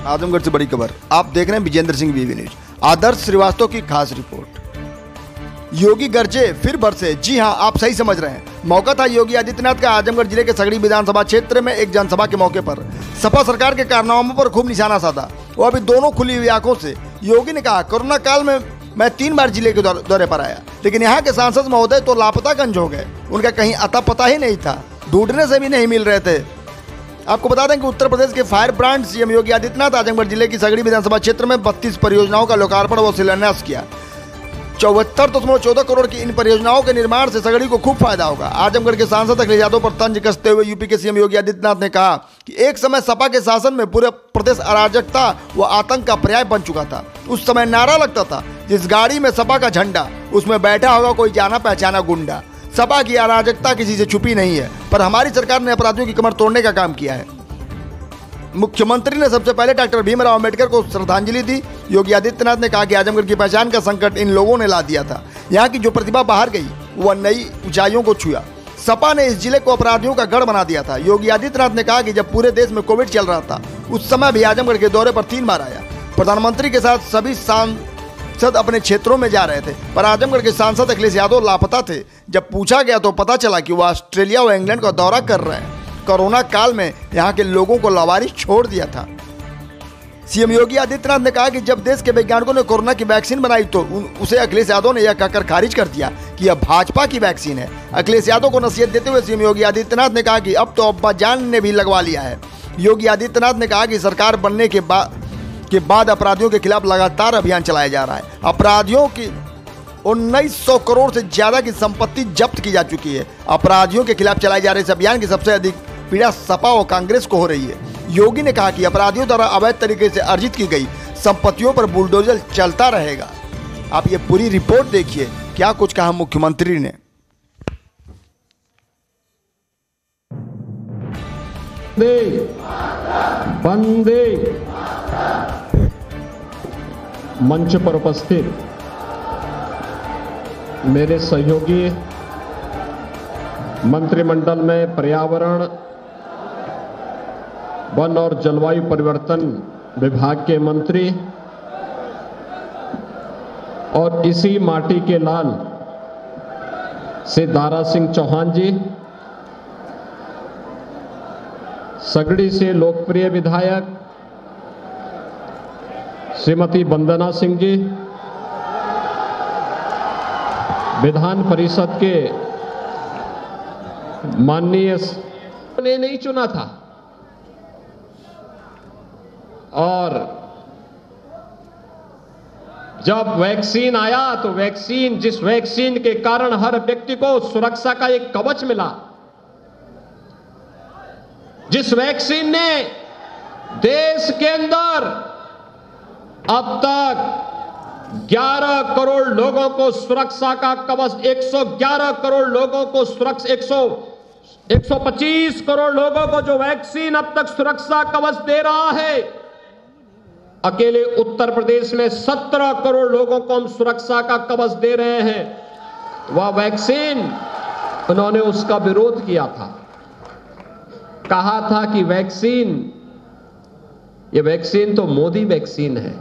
आजमगढ़ से बड़ी खबर आप देख रहे हैं विजेंद्र सिंह वीवी न्यूज। आदर्श श्रीवास्तव की खास रिपोर्ट। योगी गरजे फिर बरसे। जी हां, आप सही समझ रहे हैं। मौका था योगी आदित्यनाथ का आजमगढ़ जिले के सगड़ी विधानसभा क्षेत्र में एक जनसभा के मौके पर सपा सरकार के कारनामों पर खूब निशाना साधा। वो अभी दोनों खुली हुई आंखों से योगी ने कहा, कोरोना काल में मैं 3 बार जिले के दौरे पर आया, लेकिन यहाँ के सांसद महोदय तो लापतागंज हो गए। उनका कहीं अता पता ही नहीं था, ढूंढने से भी नहीं मिल रहे थे। आपको बता दें कि उत्तर प्रदेश के fire brand CM Yogi Adityanath Azamgarh जिले की सगड़ी विधानसभा क्षेत्र में 32 परियोजनाओं का लोकार्पण व शिलान्यास किया। 74.14 करोड़ की इन परियोजनाओं के निर्माण से सगड़ी को खूब फायदा होगा। आजमगढ़ के सांसद अखिलेश यादव पर तंज कसते हुए यूपी के सीएम योगी आदित्यनाथ ने कहा कि एक समय सपा के शासन में पूरे प्रदेश अराजकता व आतंक का पर्याय बन चुका था। उस समय नारा लगता था, जिस गाड़ी में सपा का झंडा उसमें बैठा होगा कोई जाना पहचाना गुंडा। सपा की अराजकता किसी से छुपी नहीं है, पर हमारी सरकार ने अपराधियों की कमर तोड़ने का काम किया है। मुख्यमंत्री ने सबसे पहले डॉक्टर भीमराव अंबेडकर को श्रद्धांजलि दी। योगी आदित्यनाथ ने कहा कि आजमगढ़ की पहचान का संकट इन लोगों ने ला दिया था। यहाँ की जो प्रतिभा बाहर गई वह नई ऊंचाइयों को छुआ। सपा ने इस जिले को अपराधियों का गढ़ बना दिया था। योगी आदित्यनाथ ने कहा कि जब पूरे देश में कोविड चल रहा था उस समय भी आजमगढ़ के दौरे पर 3 बार आया। प्रधानमंत्री के साथ सभी सांसद अपने क्षेत्रों में जा रहे थे, पर आजमगढ़ के सांसद अखिलेश यादव लापता थे। जब पूछा गया तो पता चला कि वह ऑस्ट्रेलिया व इंग्लैंड का दौरा कर रहे हैं। कोरोना काल में यहाँ के लोगों को लावारिस छोड़ दिया था। सीएम योगी आदित्यनाथ ने कहा कि जब देश के वैज्ञानिकों ने कोरोना की वैक्सीन बनाई तो उसे अखिलेश यादव ने यह कहकर खारिज कर दिया कि यह भाजपा की वैक्सीन है। अखिलेश यादव को नसीहत देते हुए सीएम योगी आदित्यनाथ ने कहा कि अब तो अब्बाजान ने भी लगवा लिया है। योगी आदित्यनाथ ने कहा कि सरकार बनने के बाद अपराधियों के खिलाफ लगातार अभियान चलाया जा रहा है। अपराधियों की 1900 करोड़ से ज्यादा की संपत्ति जब्त की जा चुकी है। अपराधियों के खिलाफ चलाए जा रहे इस अभियान की सबसे अधिक पीड़ा सपा और कांग्रेस को हो रही है। योगी ने कहा कि अपराधियों द्वारा अवैध तरीके से अर्जित की गई संपत्तियों पर बुलडोजर चलता रहेगा। आप ये पूरी रिपोर्ट देखिए, क्या कुछ कहा मुख्यमंत्री ने। वंदे मंच पर उपस्थित मेरे सहयोगी मंत्रिमंडल में पर्यावरण, वन और जलवायु परिवर्तन विभाग के मंत्री और इसी माटी के लाल से दारा सिंह चौहान जी, सगड़ी से लोकप्रिय विधायक श्रीमती वंदना सिंह जी, विधान परिषद के माननीय ने नहीं चुना था, और जब वैक्सीन आया तो जिस वैक्सीन के कारण हर व्यक्ति को सुरक्षा का एक कवच मिला, जिस वैक्सीन ने देश के अंदर अब तक 11 करोड़ लोगों को सुरक्षा का कवच, 111 करोड़ लोगों को सुरक्षा, 125 करोड़ लोगों को जो वैक्सीन अब तक सुरक्षा कवच दे रहा है, अकेले उत्तर प्रदेश में 17 करोड़ लोगों को हम सुरक्षा का कवच दे रहे हैं। वह वैक्सीन, उन्होंने उसका विरोध किया था, कहा था कि ये वैक्सीन तो मोदी वैक्सीन है,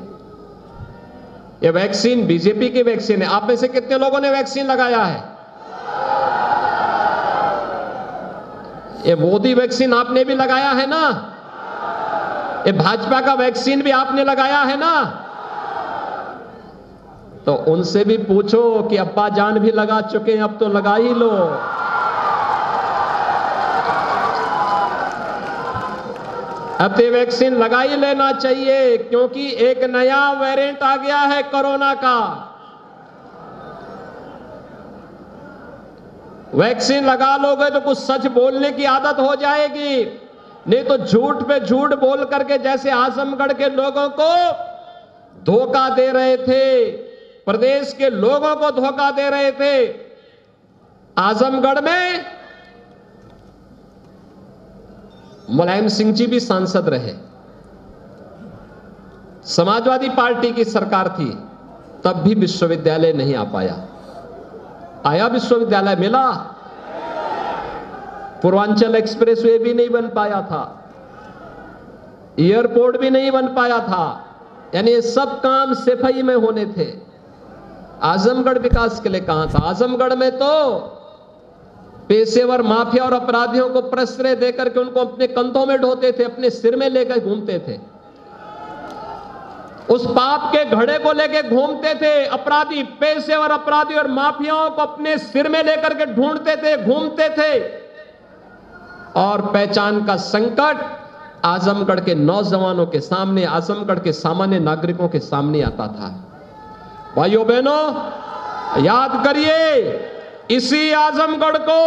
ये वैक्सीन बीजेपी की वैक्सीन है। आप में से कितने लोगों ने वैक्सीन लगाया है? ये मोदी वैक्सीन आपने भी लगाया है ना? ये भाजपा का वैक्सीन भी आपने लगाया है ना? तो उनसे भी पूछो कि अब्बा जान भी लगा चुके हैं, अब तो लगा ही लो। अब तो वैक्सीन लगा ही लेना चाहिए, क्योंकि एक नया वेरिएंट आ गया है कोरोना का। वैक्सीन लगा लोगे तो कुछ सच बोलने की आदत हो जाएगी, नहीं तो झूठ पे झूठ बोल करके, जैसे आजमगढ़ के लोगों को धोखा दे रहे थे, प्रदेश के लोगों को धोखा दे रहे थे। आजमगढ़ में मुलायम सिंह जी भी सांसद रहे, समाजवादी पार्टी की सरकार थी, तब भी विश्वविद्यालय नहीं आ पाया। आया विश्वविद्यालय मिला, पूर्वांचल एक्सप्रेसवे भी नहीं बन पाया था। एयरपोर्ट भी नहीं बन पाया था, यानी ये सब काम सिफाई में होने थे। आजमगढ़ विकास के लिए कहां था? आजमगढ़ में तो पेशेवर माफिया और अपराधियों को प्रश्रय देकर के उनको अपने कंधों में ढोते थे, अपने सिर में लेकर घूमते थे, उस पाप के घड़े को लेकर घूमते थे। अपराधी, पेशेवर अपराधी और माफियाओं को अपने सिर में लेकर के ढूंढते थे, घूमते थे। और पहचान का संकट आजमगढ़ के नौजवानों के सामने, आजमगढ़ के सामान्य नागरिकों के सामने आता था। भाइयों बहनों, याद करिए, इसी आजमगढ़ को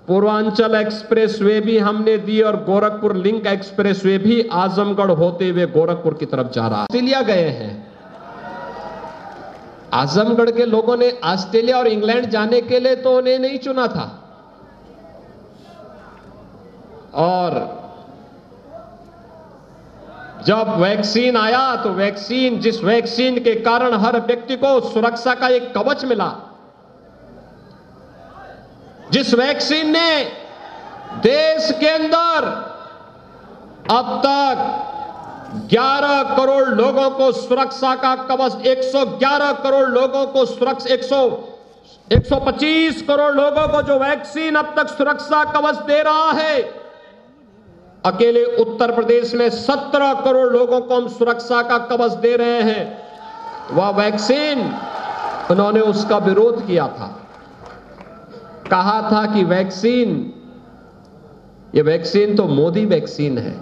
पूर्वांचल एक्सप्रेसवे भी हमने दी और गोरखपुर लिंक एक्सप्रेसवे भी आजमगढ़ होते हुए गोरखपुर की तरफ जा रहा है। ऑस्ट्रेलिया गए हैं, आजमगढ़ के लोगों ने ऑस्ट्रेलिया और इंग्लैंड जाने के लिए तो उन्हें नहीं चुना था। और जब वैक्सीन आया तो वैक्सीन, जिस वैक्सीन के कारण हर व्यक्ति को सुरक्षा का एक कवच मिला, जिस वैक्सीन ने देश के अंदर अब तक 11 करोड़ लोगों को सुरक्षा का कवच, 111 करोड़ लोगों को सुरक्षा, 125 करोड़ लोगों को जो वैक्सीन अब तक सुरक्षा कवच दे रहा है, अकेले उत्तर प्रदेश में 17 करोड़ लोगों को हम सुरक्षा का कवच दे रहे हैं। वह वैक्सीन, उन्होंने उसका विरोध किया था, कहा था कि वैक्सीन, ये वैक्सीन तो मोदी वैक्सीन है,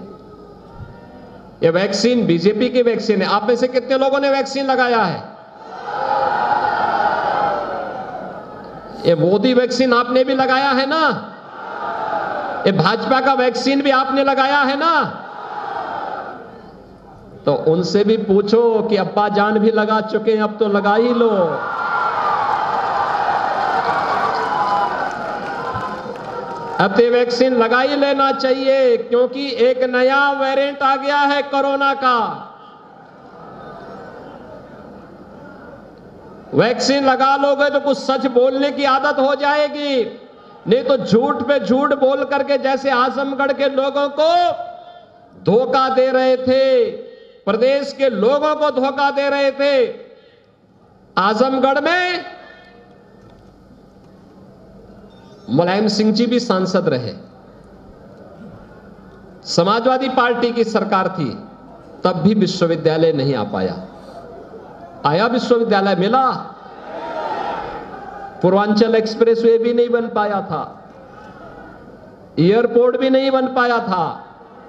ये वैक्सीन बीजेपी की वैक्सीन है। आप में से कितने लोगों ने वैक्सीन लगाया है? ये मोदी वैक्सीन आपने भी लगाया है ना? ये भाजपा का वैक्सीन भी आपने लगाया है ना? तो उनसे भी पूछो कि अब्बा जान भी लगा चुके हैं, अब तो लगा ही लो। अब तो वैक्सीन लगा ही लेना चाहिए, क्योंकि एक नया वेरिएंट आ गया है कोरोना का। वैक्सीन लगा लोगे तो कुछ सच बोलने की आदत हो जाएगी, नहीं तो झूठ पे झूठ बोल करके, जैसे आजमगढ़ के लोगों को धोखा दे रहे थे, प्रदेश के लोगों को धोखा दे रहे थे। आजमगढ़ में मुलायम सिंह जी भी सांसद रहे, समाजवादी पार्टी की सरकार थी, तब भी विश्वविद्यालय नहीं आ पाया। आया विश्वविद्यालय, मिला। पूर्वांचल एक्सप्रेसवे भी नहीं बन पाया था, एयरपोर्ट भी नहीं बन पाया था,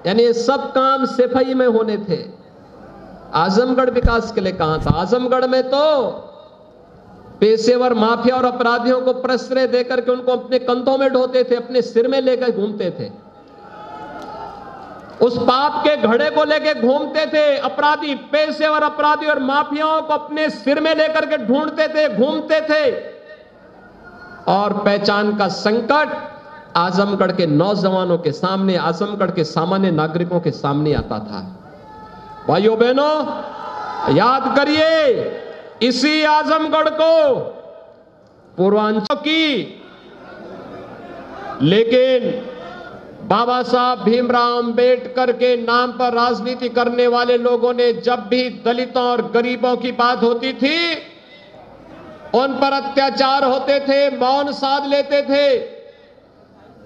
यानी ये सब काम सिफाई में होने थे। आजमगढ़ विकास के लिए कहां था? आजमगढ़ में तो पेशेवर माफिया और अपराधियों को प्रश्रय देकर के उनको अपने कंधों में ढोते थे, अपने सिर में लेकर घूमते थे, उस पाप के घड़े को लेकर घूमते थे। अपराधी, पेशेवर अपराधी और माफियाओं को अपने सिर में लेकर के ढूंढते थे, घूमते थे। और पहचान का संकट आजमगढ़ के नौजवानों के सामने, आजमगढ़ के सामान्य नागरिकों के सामने आता था। भाइयों बहनों, याद करिए, इसी आजमगढ़ को पूर्वांचल की, लेकिन बाबा साहब भीमराव अंबेडकर के नाम पर राजनीति करने वाले लोगों ने जब भी दलितों और गरीबों की बात होती थी, उन पर अत्याचार होते थे, मौन साध लेते थे।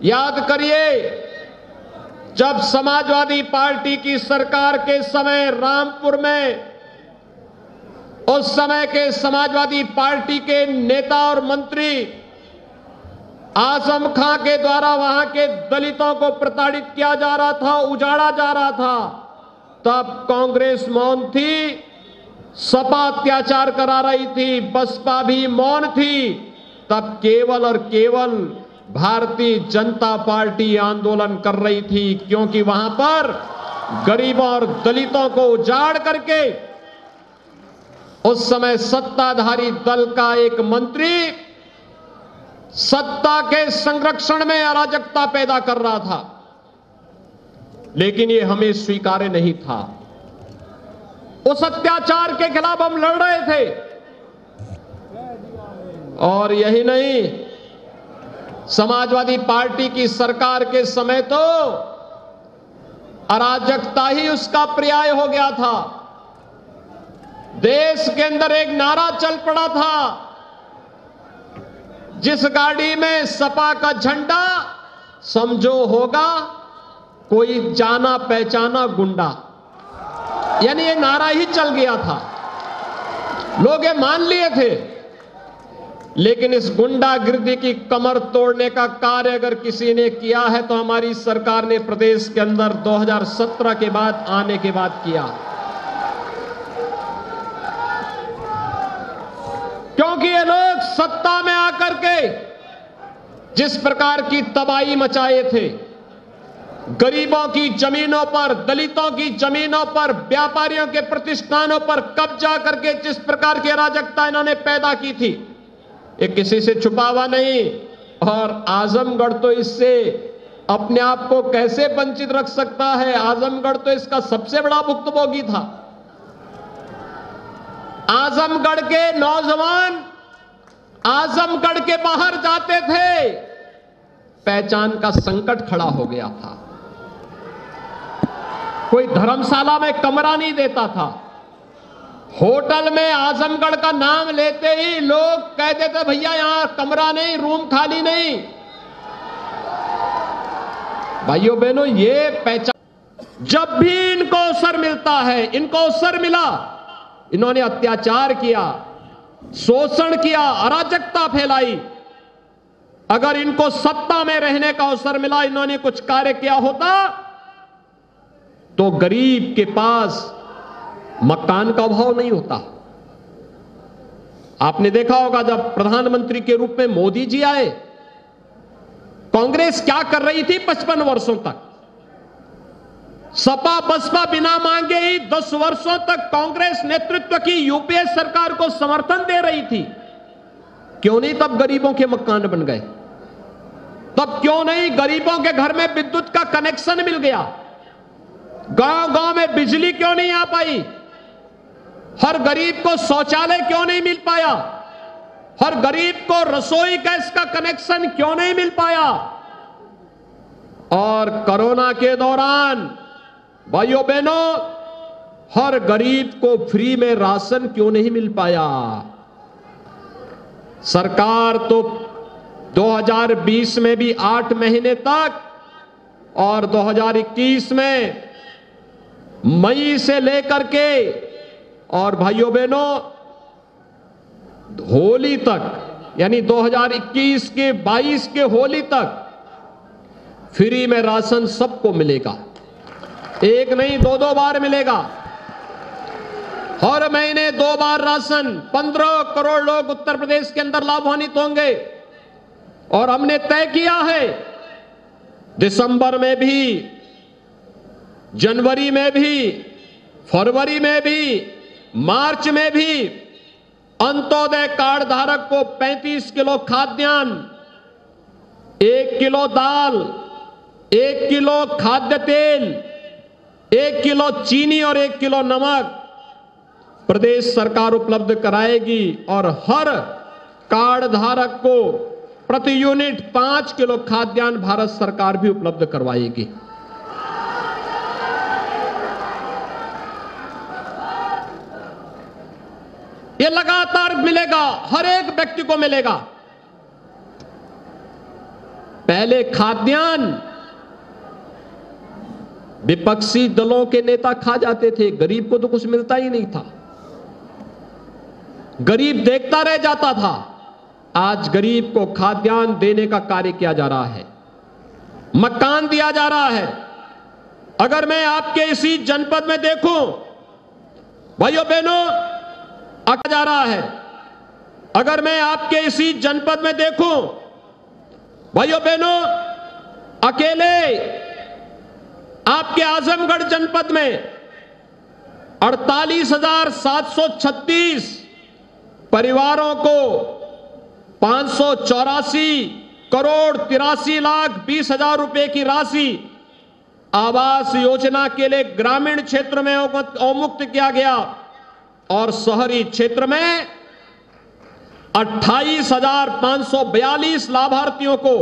याद करिए, जब समाजवादी पार्टी की सरकार के समय रामपुर में, उस समय के समाजवादी पार्टी के नेता और मंत्री आजम खां के द्वारा वहां के दलितों को प्रताड़ित किया जा रहा था, उजाड़ा जा रहा था, तब कांग्रेस मौन थी, सपा अत्याचार करा रही थी, बसपा भी मौन थी। तब केवल और केवल भारतीय जनता पार्टी आंदोलन कर रही थी, क्योंकि वहां पर गरीबों और दलितों को उजाड़ करके उस समय सत्ताधारी दल का एक मंत्री सत्ता के संरक्षण में अराजकता पैदा कर रहा था, लेकिन यह हमें स्वीकार्य नहीं था। उस अत्याचार के खिलाफ हम लड़ रहे थे। और यही नहीं, समाजवादी पार्टी की सरकार के समय तो अराजकता ही उसका पर्याय हो गया था। देश के अंदर एक नारा चल पड़ा था, जिस गाड़ी में सपा का झंडा समझो होगा कोई जाना पहचाना गुंडा। यानी ये नारा ही चल गया था, लोग ये मान लिए थे। लेकिन इस गुंडागिर्दी की कमर तोड़ने का कार्य अगर किसी ने किया है तो हमारी सरकार ने प्रदेश के अंदर 2017 के बाद आने के बाद किया। क्योंकि ये लोग सत्ता में आकर के जिस प्रकार की तबाही मचाए थे, गरीबों की जमीनों पर, दलितों की जमीनों पर, व्यापारियों के प्रतिष्ठानों पर कब्जा करके जिस प्रकार की अराजकता इन्होंने पैदा की थी, ये किसी से छुपा हुआ नहीं। और आजमगढ़ तो इससे अपने आप को कैसे वंचित रख सकता है? आजमगढ़ तो इसका सबसे बड़ा भुक्तभोगी था। आजमगढ़ के नौजवान आजमगढ़ के बाहर जाते थे, पहचान का संकट खड़ा हो गया था। कोई धर्मशाला में कमरा नहीं देता था। होटल में आजमगढ़ का नाम लेते ही लोग कह देते भैया यहां कमरा नहीं, रूम खाली नहीं। भाइयों बहनों, ये पहचान, जब भी इनको अवसर मिलता है, इनको अवसर मिला, इन्होंने अत्याचार किया, शोषण किया, अराजकता फैलाई। अगर इनको सत्ता में रहने का अवसर मिला, इन्होंने कुछ कार्य किया होता तो गरीब के पास मकान का अभाव नहीं होता। आपने देखा होगा जब प्रधानमंत्री के रूप में मोदी जी आए, कांग्रेस क्या कर रही थी 55 वर्षों तक? सपा बसपा बिना मांगे ही 10 वर्षों तक कांग्रेस नेतृत्व की यूपीए सरकार को समर्थन दे रही थी। क्यों नहीं तब गरीबों के मकान बन गए? तब क्यों नहीं गरीबों के घर में विद्युत का कनेक्शन मिल गया? गांव गांव में बिजली क्यों नहीं आ पाई? हर गरीब को शौचालय क्यों नहीं मिल पाया? हर गरीब को रसोई गैस का कनेक्शन क्यों नहीं मिल पाया? और कोरोना के दौरान भाइयों बहनों, हर गरीब को फ्री में राशन क्यों नहीं मिल पाया? सरकार तो 2020 में भी 8 महीने तक और 2021 में मई से लेकर के और भाइयों बहनों होली तक, यानी 2021 के 22 के होली तक फ्री में राशन सबको मिलेगा। एक नहीं 2-2 बार मिलेगा। हर महीने 2 बार राशन। 15 करोड़ लोग उत्तर प्रदेश के अंदर लाभान्वित होंगे। और हमने तय किया है दिसंबर में भी, जनवरी में भी, फरवरी में भी, मार्च में भी अंत्योदय कार्ड धारक को 35 किलो खाद्यान्न, 1 किलो दाल, 1 किलो खाद्य तेल, 1 किलो चीनी और 1 किलो नमक प्रदेश सरकार उपलब्ध कराएगी। और हर कार्ड धारक को प्रति यूनिट 5 किलो खाद्यान्न भारत सरकार भी उपलब्ध करवाएगी। ये लगातार मिलेगा, हर एक व्यक्ति को मिलेगा। पहले खाद्यान्न विपक्षी दलों के नेता खा जाते थे, गरीब को तो कुछ मिलता ही नहीं था, गरीब देखता रह जाता था। आज गरीब को खाद्यान्न देने का कार्य किया जा रहा है, मकान दिया जा रहा है। अगर मैं आपके इसी जनपद में देखूं भाइयों बहनों, जा रहा है। अगर मैं आपके इसी जनपद में देखूं भाइयों बहनों, अकेले आपके आजमगढ़ जनपद में 48,736 परिवारों को 584 करोड़ 83 लाख 20 हजार रुपए की राशि आवास योजना के लिए ग्रामीण क्षेत्र में अवमुक्त किया गया। और शहरी क्षेत्र में 28,542 लाभार्थियों को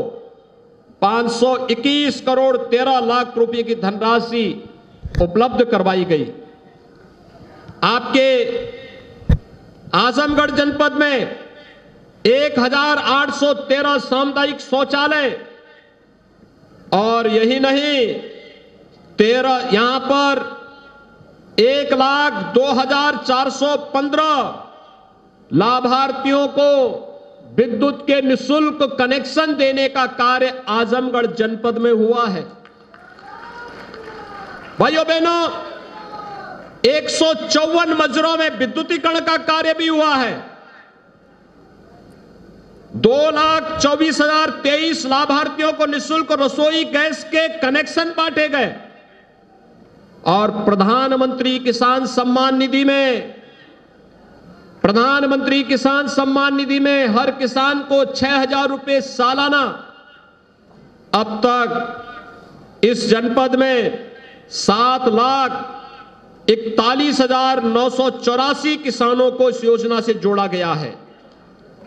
521 करोड़ 13 लाख रुपए की धनराशि उपलब्ध करवाई गई। आपके आजमगढ़ जनपद में 1813 सामुदायिक शौचालय, और यही नहीं 13 यहां पर 1,02,415 लाभार्थियों को विद्युत के निःशुल्क कनेक्शन देने का कार्य आजमगढ़ जनपद में हुआ है। भाइयों बहनों, 154 मजरों में विद्युतीकरण का कार्य भी हुआ है। 2,24,023 लाभार्थियों को निःशुल्क रसोई गैस के कनेक्शन बांटे गए, और प्रधानमंत्री किसान सम्मान निधि में हर किसान को 6,000 रुपए सालाना। अब तक इस जनपद में 7,41,984 किसानों को इस योजना से जोड़ा गया है।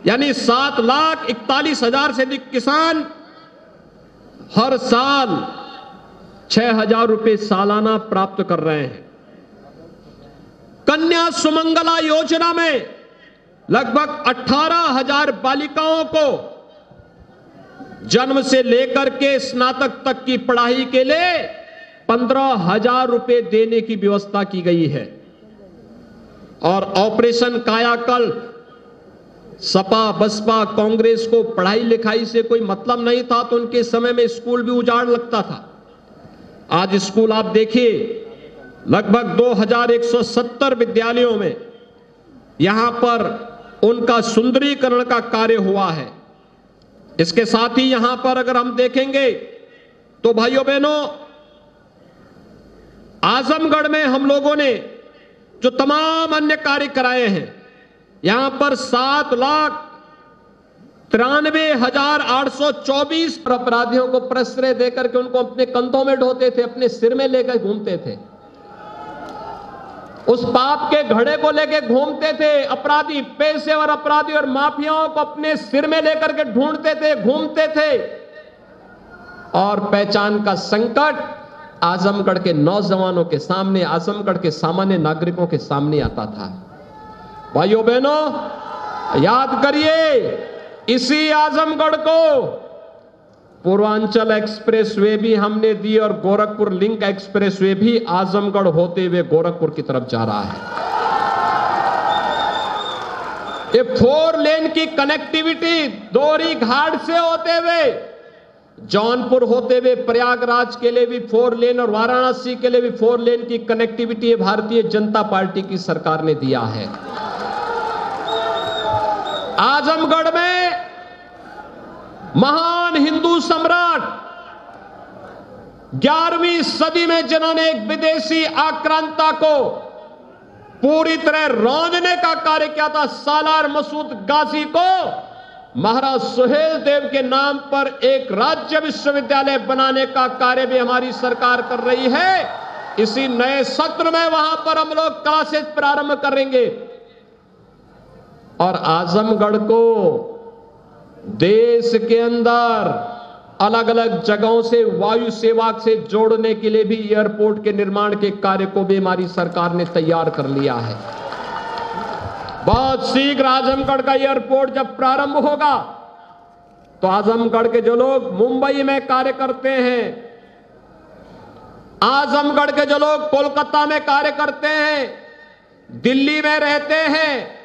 यानी 7,41,000 से अधिक किसान हर साल 6,000 रुपए सालाना प्राप्त कर रहे हैं। कन्या सुमंगला योजना में लगभग 18,000 बालिकाओं को जन्म से लेकर के स्नातक तक की पढ़ाई के लिए 15,000 रुपए देने की व्यवस्था की गई है। और ऑपरेशन कायाकल्प, सपा बसपा कांग्रेस को पढ़ाई लिखाई से कोई मतलब नहीं था, तो उनके समय में स्कूल भी उजाड़ लगता था। आज स्कूल आप देखिए, लगभग 2,170 विद्यालयों में यहां पर उनका सुंदरीकरण का कार्य हुआ है। इसके साथ ही यहां पर अगर हम देखेंगे तो भाइयों बहनों, आजमगढ़ में हम लोगों ने जो तमाम अन्य कार्य कराए हैं, यहां पर 7,93,824 अपराधियों को प्रश्रय देकर के उनको अपने कंधों में ढोते थे, अपने सिर में लेकर घूमते थे, उस पाप के घड़े को लेकर घूमते थे। अपराधी, पेशेवर अपराधी और माफियाओं को अपने सिर में लेकर के ढूंढते थे, घूमते थे। और पहचान का संकट आजमगढ़ के नौजवानों के सामने, आजमगढ़ के सामान्य नागरिकों के सामने आता था। भाइयों बहनों, याद करिए, इसी आजमगढ़ को पूर्वांचल एक्सप्रेसवे भी हमने दी, और गोरखपुर लिंक एक्सप्रेसवे भी आजमगढ़ होते हुए गोरखपुर की तरफ जा रहा है। ये 4 लेन की कनेक्टिविटी दोहरी घाट से होते हुए, जौनपुर होते हुए प्रयागराज के लिए भी 4 लेन, और वाराणसी के लिए भी 4 लेन की कनेक्टिविटी भारतीय जनता पार्टी की सरकार ने दिया है। आजमगढ़ में महान हिंदू सम्राट 11वीं सदी में जिन्होंने एक विदेशी आक्रांता को पूरी तरह रौंदने का कार्य किया था, सालार मसूद गाजी को महाराज सुहेल देव के नाम पर एक राज्य विश्वविद्यालय बनाने का कार्य भी हमारी सरकार कर रही है। इसी नए सत्र में वहां पर हम लोग क्लासेस प्रारंभ करेंगे। और आजमगढ़ को देश के अंदर अलग अलग जगहों से वायु सेवा से जोड़ने के लिए भी एयरपोर्ट के निर्माण के कार्य को भी हमारी सरकार ने तैयार कर लिया है। बहुत शीघ्र आजमगढ़ का एयरपोर्ट जब प्रारंभ होगा तो आजमगढ़ के जो लोग मुंबई में कार्य करते हैं, आजमगढ़ के जो लोग कोलकाता में कार्य करते हैं, दिल्ली में रहते हैं,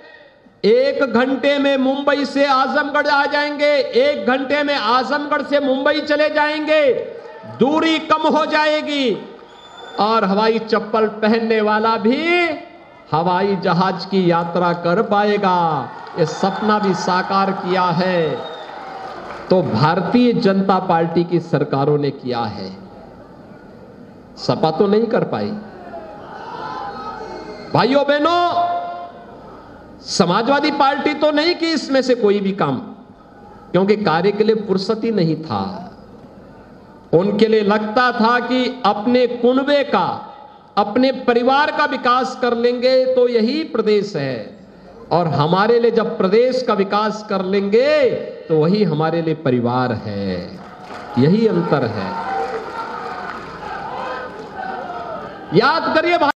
1 घंटे में मुंबई से आजमगढ़ आ जाएंगे, 1 घंटे में आजमगढ़ से मुंबई चले जाएंगे, दूरी कम हो जाएगी। और हवाई चप्पल पहनने वाला भी हवाई जहाज की यात्रा कर पाएगा। ये सपना भी साकार किया है तो भारतीय जनता पार्टी की सरकारों ने किया है, सपा तो नहीं कर पाई। भाइयों बहनों, समाजवादी पार्टी तो नहीं की इसमें से कोई भी काम, क्योंकि कार्य के लिए फुर्सत ही नहीं था। उनके लिए लगता था कि अपने कुनबे का, अपने परिवार का विकास कर लेंगे तो यही प्रदेश है, और हमारे लिए जब प्रदेश का विकास कर लेंगे तो वही हमारे लिए परिवार है। यही अंतर है। याद करिए भाई।